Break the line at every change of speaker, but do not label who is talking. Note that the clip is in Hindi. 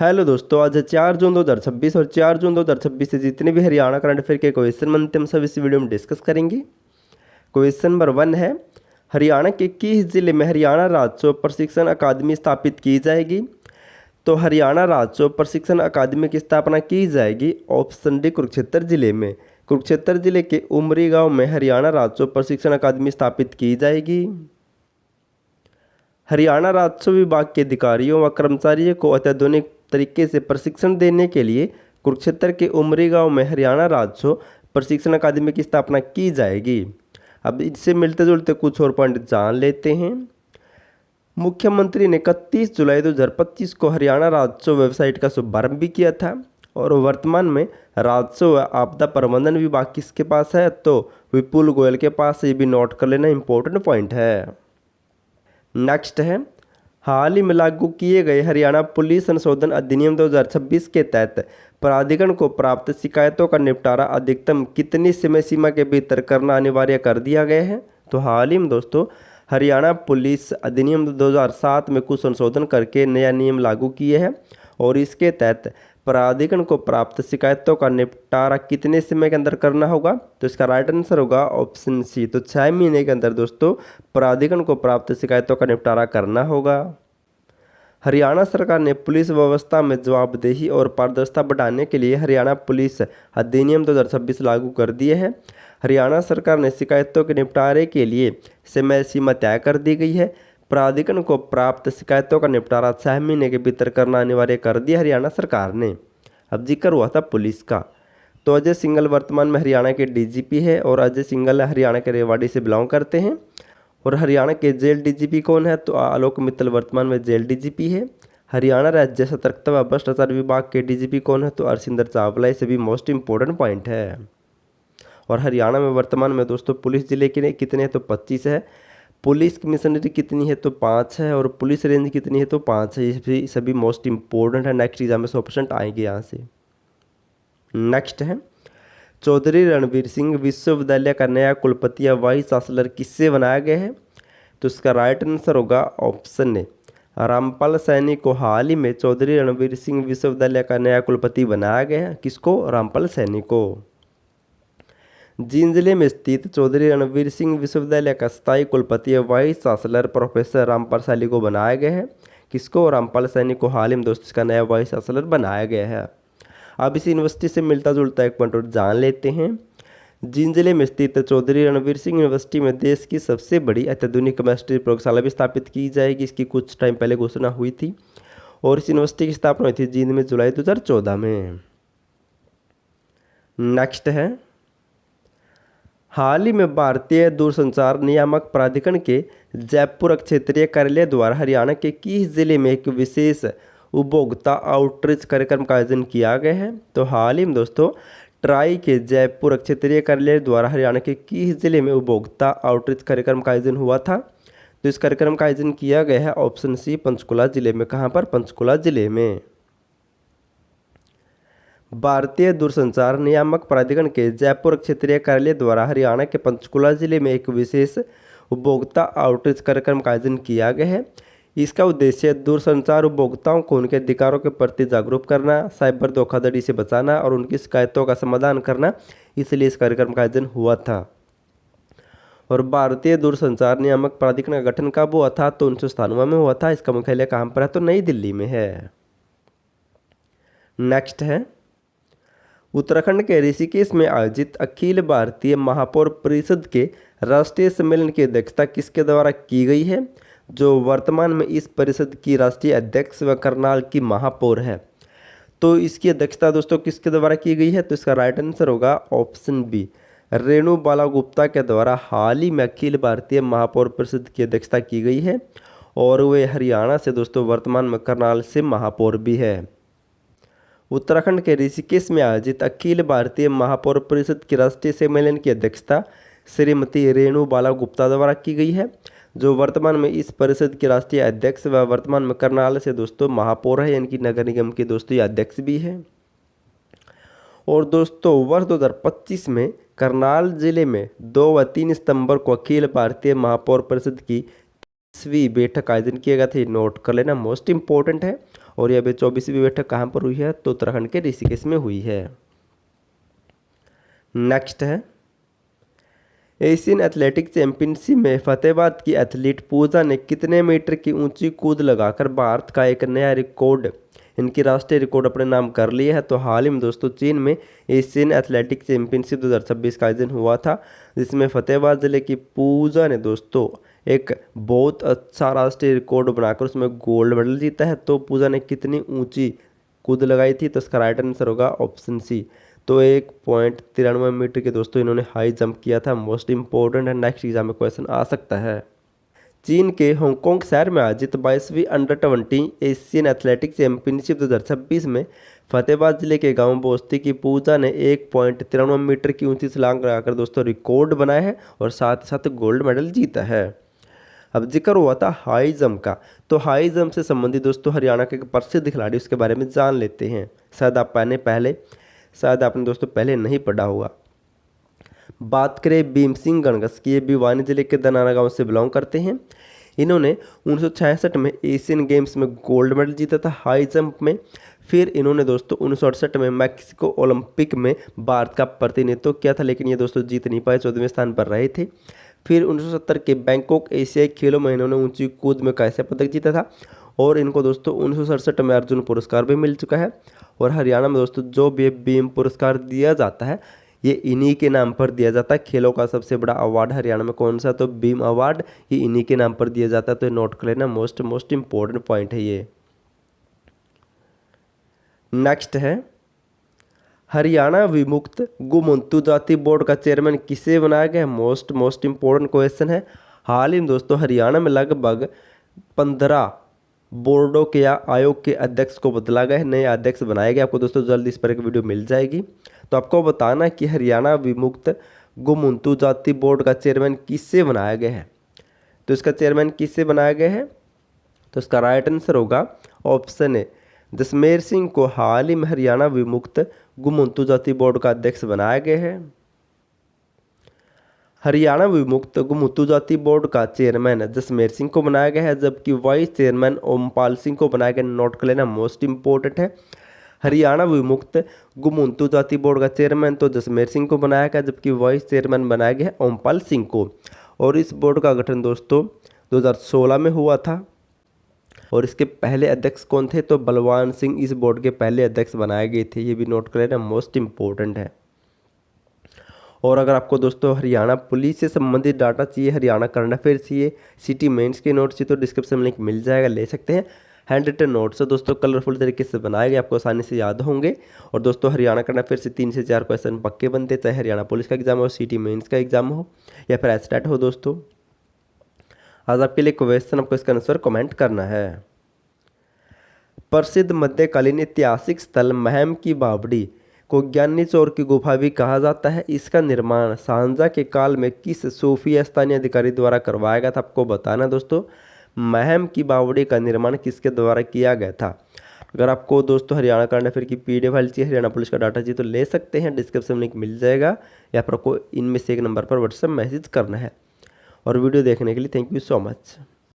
हेलो दोस्तों, आज है 4 जून 2026 और 4 जून 2026 से जितने भी हरियाणा करंट अफेयर के क्वेश्चन बनते हैं हम सब इस वीडियो में डिस्कस करेंगे। क्वेश्चन नंबर 1 है, हरियाणा के किस जिले में हरियाणा राज्योत्सव प्रशिक्षण अकादमी स्थापित की जाएगी? तो हरियाणा राज्योत्सव प्रशिक्षण अकादमी की स्थापना की जाएगी ऑप्शन डी कुरुक्षेत्र जिले में। कुरुक्षेत्र जिले के उमरी गाँव में हरियाणा राज्योत्सव प्रशिक्षण अकादमी स्थापित की जाएगी। हरियाणा राजस्व विभाग के अधिकारियों व कर्मचारियों को अत्याधुनिक तरीके से प्रशिक्षण देने के लिए कुरुक्षेत्र के उमरी गांव में हरियाणा राजस्व प्रशिक्षण अकादमी की स्थापना की जाएगी। अब इससे मिलते जुलते कुछ और पॉइंट जान लेते हैं। मुख्यमंत्री ने 31 जुलाई 2025 को हरियाणा राजस्व वेबसाइट का शुभारंभ भी किया था और वर्तमान में राजस्व व आपदा प्रबंधन विभाग किसके पास है? तो विपुल गोयल के पास। ये भी नोट कर लेना, इंपॉर्टेंट पॉइंट है। नेक्स्ट है, हाल ही में लागू किए गए हरियाणा पुलिस संशोधन अधिनियम 2026 के तहत प्राधिकरण को प्राप्त शिकायतों का निपटारा अधिकतम कितनी समय सीमा के भीतर करना अनिवार्य कर दिया गया है? तो हाल ही में दोस्तों हरियाणा पुलिस अधिनियम 2007 में कुछ संशोधन करके नया नियम लागू किए हैं और इसके तहत प्राधिकरण को प्राप्त शिकायतों का निपटारा कितने समय के अंदर करना होगा? तो इसका राइट आंसर होगा ऑप्शन सी। तो 6 महीने के अंदर दोस्तों प्राधिकरण को प्राप्त शिकायतों का निपटारा करना होगा। हरियाणा सरकार ने पुलिस व्यवस्था में जवाबदेही और पारदर्शिता बढ़ाने के लिए हरियाणा पुलिस अधिनियम 2026 लागू कर दिए है। हरियाणा सरकार ने शिकायतों के निपटारे के लिए समय सीमा तय कर दी गई है। प्राधिकरण को प्राप्त शिकायतों का निपटारा 6 महीने के भीतर करना अनिवार्य कर दिया हरियाणा सरकार ने। अब जिक्र हुआ था पुलिस का, तो अजय सिंघल वर्तमान में हरियाणा के डीजीपी है और अजय सिंघल हरियाणा के रेवाड़ी से बिलोंग करते हैं। और हरियाणा के जेल डीजीपी कौन है? तो आलोक मित्तल वर्तमान में जेल डीजीपी है। हरियाणा राज्य सतर्कता व भ्रष्टाचार विभाग के डीजीपी कौन है? तो अर्शिंदर चावला। ये सभी मोस्ट इंपॉर्टेंट पॉइंट है। और हरियाणा में वर्तमान में दोस्तों पुलिस जिले के कितने हैं? तो 25 है। पुलिस कमिश्नरी कितनी है? तो 5 है। और पुलिस रेंज कितनी है? तो 5 है। ये सभी मोस्ट इंपॉर्टेंट है। नेक्स्ट एग्जाम में 100% आएंगे यहाँ से। नेक्स्ट है, चौधरी रणवीर सिंह विश्वविद्यालय का नया कुलपति या वाइस चांसलर किससे बनाया गया है? तो इसका राइट आंसर होगा ऑप्शन ए, रामपाल सैनी को हाल ही में चौधरी रणवीर सिंह विश्वविद्यालय का नया कुलपति बनाया गया है। किसको? रामपाल सैनी को। जींद जिले में स्थित चौधरी रणवीर सिंह विश्वविद्यालय का स्थायी कुलपति या vice chancellor professor Rampal Saini को बनाया गया है। किसको? रामपाल सैनी को हाल ही में दोस्तों इसका नया वाइस चांसलर बनाया गया है। अब इस यूनिवर्सिटी से मिलता जुलता एक पॉइंट और जान लेते हैं। जींद जिले में स्थित चौधरी रणवीर सिंह यूनिवर्सिटी में देश की सबसे बड़ी अत्याधुनिक केमिस्ट्री प्रयोगशाला भी स्थापित की जाएगी। इसकी कुछ टाइम पहले घोषणा हुई थी और इस यूनिवर्सिटी की स्थापना हुई थी जींद में जुलाई 2014 में। नेक्स्ट है, हाल ही में भारतीय दूरसंचार नियामक प्राधिकरण के जयपुर क्षेत्रीय कार्यालय द्वारा हरियाणा के किस जिले में एक विशेष उपभोक्ता आउटरीच कार्यक्रम का आयोजन किया गया है? तो हाल ही में दोस्तों ट्राई के जयपुर क्षेत्रीय कार्यालय द्वारा हरियाणा के किस जिले में उपभोक्ता आउटरीच कार्यक्रम का आयोजन हुआ था? तो इस कार्यक्रम का आयोजन किया गया है ऑप्शन सी, पंचकुला जिले में। कहाँ पर? पंचकुला जिले में। भारतीय दूरसंचार नियामक प्राधिकरण के जयपुर क्षेत्रीय कार्यालय द्वारा हरियाणा के पंचकुला जिले में एक विशेष उपभोक्ता आउटरीच कार्यक्रम का आयोजन किया गया है। इसका उद्देश्य दूरसंचार उपभोक्ताओं को उनके अधिकारों के प्रति जागरूक करना, साइबर धोखाधड़ी से बचाना और उनकी शिकायतों का समाधान करना, इसलिए इस कार्यक्रम का आयोजन हुआ था। और भारतीय दूरसंचार नियामक प्राधिकरण का गठन कब हुआ था? तो 1997 में हुआ था। इसका मुख्यालय कहाँ पर है? तो नई दिल्ली में है। नेक्स्ट है, उत्तराखंड के ऋषिकेश में आयोजित अखिल भारतीय महापौर परिषद के राष्ट्रीय सम्मेलन की अध्यक्षता किसके द्वारा की गई है? जो वर्तमान में इस परिषद की राष्ट्रीय अध्यक्ष व करनाल की महापौर है। तो इसकी अध्यक्षता दोस्तों किसके द्वारा की गई है? तो इसका राइट आंसर होगा ऑप्शन बी, रेणु बाला गुप्ता के द्वारा हाल ही में अखिल भारतीय महापौर परिषद की अध्यक्षता की गई है और वे हरियाणा से दोस्तों वर्तमान में करनाल से महापौर भी है। उत्तराखंड के ऋषिकेश में आयोजित अखिल भारतीय महापौर परिषद की राष्ट्रीय सम्मेलन की अध्यक्षता श्रीमती रेणु बाला गुप्ता द्वारा की गई है, जो वर्तमान में इस परिषद की राष्ट्रीय अध्यक्ष व वर्तमान में करनाल से दोस्तों महापौर है, यानी कि नगर निगम के दोस्तों ये अध्यक्ष भी है। और दोस्तों वर्ष 2025 में करनाल जिले में 2 व 3 सितंबर को अखिल भारतीय महापौर परिषद की 30वीं बैठक का आयोजन किया गया था। नोट कर लेना, मोस्ट इंपॉर्टेंट है। और यह 24वीं बैठक कहाँ पर हुई है, तो उत्तराखंड के ऋषिकेश में हुई है। नेक्स्ट है एशियन एथलेटिक्स चैंपियनशिप में फतेहाबाद की एथलीट पूजा ने कितने मीटर की ऊंची कूद लगाकर भारत का एक नया रिकॉर्ड, इनकी राष्ट्रीय रिकॉर्ड अपने नाम कर लिया है। तो हाल ही में दोस्तों चीन में एशियन एथलेटिक्स चैंपियनशिप 2026 का आयोजन हुआ था, जिसमें फतेहाबाद जिले की पूजा ने दोस्तों एक बहुत अच्छा राष्ट्रीय रिकॉर्ड बनाकर उसमें गोल्ड मेडल जीता है। तो पूजा ने कितनी ऊंची कूद लगाई थी, तो इसका राइट आंसर होगा ऑप्शन सी। तो 1.93 मीटर के दोस्तों इन्होंने हाई जंप किया था। मोस्ट इंपॉर्टेंट है, नेक्स्ट एग्जाम में क्वेश्चन आ सकता है। चीन के हांगकांग शहर में आयोजित 22वीं अंडर-20 एशियन एथलेटिक्स चैंपियनशिप 2026 में फतेहाबाद जिले के गांव बोस्ती की पूजा ने 1.93 मीटर की ऊंची छलांग लगाकर दोस्तों रिकॉर्ड बनाया है और साथ ही साथ गोल्ड मेडल जीता है। अब जिक्र हुआ था हाई जंप का, तो हाई जंप से संबंधित दोस्तों हरियाणा के एक प्रसिद्ध खिलाड़ी उसके बारे में जान लेते हैं। शायद आपने दोस्तों पहले नहीं पढ़ा होगा। बात करें भीम सिंह गणगस की, ये भिवानी जिले के दनाना गांव से बिलोंग करते हैं। इन्होंने 1966 में एशियन गेम्स में गोल्ड मेडल जीता था हाई जंप में। फिर इन्होंने दोस्तों 1968 में मैक्सिको ओलंपिक में भारत का प्रतिनिधित्व किया था, लेकिन ये दोस्तों जीत नहीं पाए, 14वें स्थान पर रहे थे। फिर 1970 के बैंकॉक एशियाई खेलों में इन्होंने ऊंची कूद में कांस्य पदक जीता था और इनको दोस्तों 1967 में अर्जुन पुरस्कार भी मिल चुका है। और हरियाणा में दोस्तों जो भी भीम पुरस्कार दिया जाता है ये इन्हीं के नाम पर दिया जाता है। खेलों का सबसे बड़ा अवार्ड हरियाणा में कौन सा, तो भीम अवार्ड, ये इन्हीं के नाम पर दिया जाता है। तो नोट कर लेना, मोस्ट इंपॉर्टेंट पॉइंट है ये। नेक्स्ट है हरियाणा विमुक्त गुमंतु जाति बोर्ड का चेयरमैन किसे बनाया गया है। मोस्ट इंपॉर्टेंट क्वेश्चन है। हाल ही में दोस्तों हरियाणा में लगभग 15 बोर्डों के या आयोग के अध्यक्ष को बदला गया है, नए अध्यक्ष बनाए गए। आपको दोस्तों जल्द इस पर एक वीडियो मिल जाएगी। तो आपको बताना कि हरियाणा विमुक्त गुमंतु जाति बोर्ड का चेयरमैन किससे बनाया गया है। तो इसका चेयरमैन किससे बनाया गया है, तो इसका राइट आंसर होगा ऑप्शन ए, जसमेर सिंह को हाल ही में हरियाणा विमुक्त गुमंतु जाति बोर्ड का अध्यक्ष बनाया गया है। हरियाणा विमुक्त गुमंतु जाति बोर्ड का चेयरमैन जसमेर सिंह को बनाया गया है, जबकि वाइस चेयरमैन ओमपाल सिंह को बनाया गया। नोट कर लेना, मोस्ट इंपॉर्टेंट है। हरियाणा विमुक्त गुमंतु जाति बोर्ड का चेयरमैन तो जसमेर सिंह को बनाया गया, जबकि वाइस चेयरमैन बनाया गया है ओमपाल सिंह को। और इस बोर्ड का गठन दोस्तों 2016 में हुआ था। और इसके पहले अध्यक्ष कौन थे, तो बलवान सिंह इस बोर्ड के पहले अध्यक्ष बनाए गए थे। ये भी नोट कर लेना, मोस्ट इंपॉर्टेंट है। और अगर आपको दोस्तों हरियाणा पुलिस से संबंधित डाटा चाहिए, हरियाणा करंट अफेयर चाहिए, सिटी मेंस के नोट्स चाहिए, तो डिस्क्रिप्शन में लिंक मिल जाएगा, ले सकते हैं। हैंड रिटन नोट्स है दोस्तों, कलरफुल तरीके से बनाए गए, आपको आसानी से याद होंगे। और दोस्तों हरियाणा करंट अफेयर से 3 से 4 क्वेश्चन पक्के बनते, चाहे हरियाणा पुलिस का एग्जाम हो, सिटी मेंस का एग्जाम हो या फिर एचटेट हो। दोस्तों आज आपके लिए क्वेश्चन, आपको इसका आंसर कमेंट करना है। प्रसिद्ध मध्यकालीन ऐतिहासिक स्थल महम की बावड़ी को ज्ञानी चौर की गुफा भी कहा जाता है। इसका निर्माण शाहजहां के काल में किस सूफी स्थानीय अधिकारी द्वारा करवाया गया था, आपको बताना दोस्तों। महम की बावड़ी का निर्माण किसके द्वारा किया गया था। अगर आपको दोस्तों हरियाणा करंट अफेयर की PDF फाइल चाहिए, हरियाणा पुलिस का डाटा चाहिए, तो ले सकते हैं, डिस्क्रिप्शन में लिंक मिल जाएगा, या फिर आपको इनमें से एक नंबर पर व्हाट्सएप मैसेज करना है। और वीडियो देखने के लिए थैंक यू सो मच।